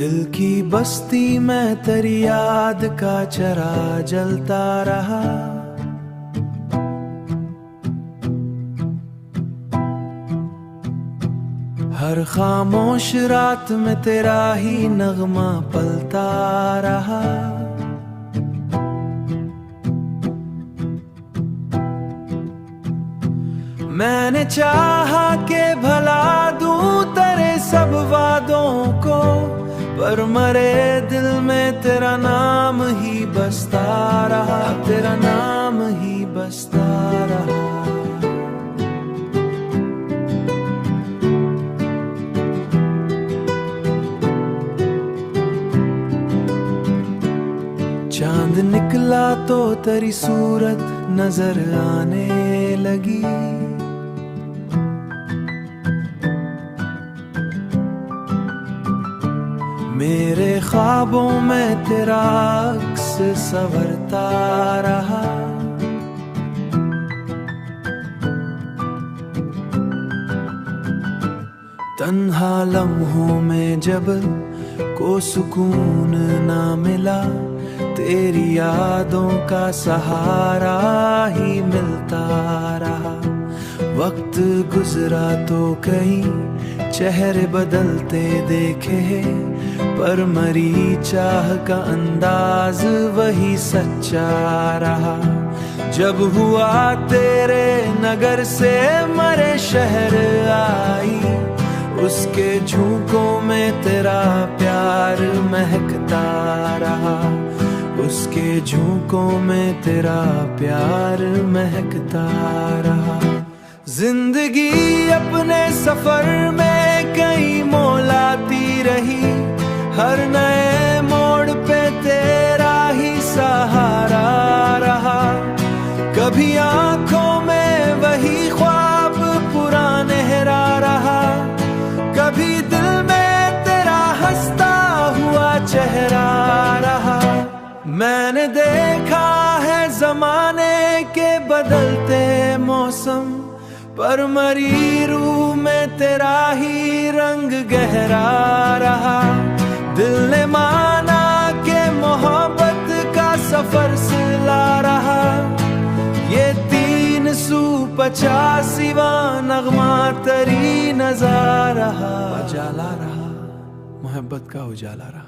दिल की बस्ती में तेरी याद का चरा जलता रहा। हर खामोश रात में तेरा ही नगमा पलता रहा। मैंने चाहा के भला दूं तेरे सब वादों को, पर मरे दिल में तेरा नाम ही बसता रहा, तेरा नाम ही बसता रहा। चांद निकला तो तेरी सूरत नजर आने लगी। मेरे ख्वाबों में तेरा अक्स संवरता रहा। तन्हा लम्हों में जब को सुकून ना मिला, तेरी यादों का सहारा ही मिलता रहा। वक्त गुजरा तो कहीं चेहरे बदलते देखे, पर मरी चाह का अंदाज वही सच्चा रहा। जब हुआ तेरे नगर से मरे शहर आई, उसके झोंकों में तेरा प्यार महकता रहा। उसके झोंकों में तेरा प्यार महकता रहा। जिंदगी अपने सफर में कई मोड़ आती रही, हर नए मोड़ पे तेरा ही सहारा रहा। कभी आंखों में वही ख्वाब पुराना रहा, कभी दिल में तेरा हंसता हुआ चेहरा रहा। मैंने देखा है जमाने के बदलते मौसम, पर मरी रूह में तेरा ही रंग गहरा रहा। दिल ने माना के मोहब्बत का सफर सिला रहा। ये 385वां नगमा तेरी नज़ारा रहा। उजाला रहा, मोहब्बत का उजाला रहा।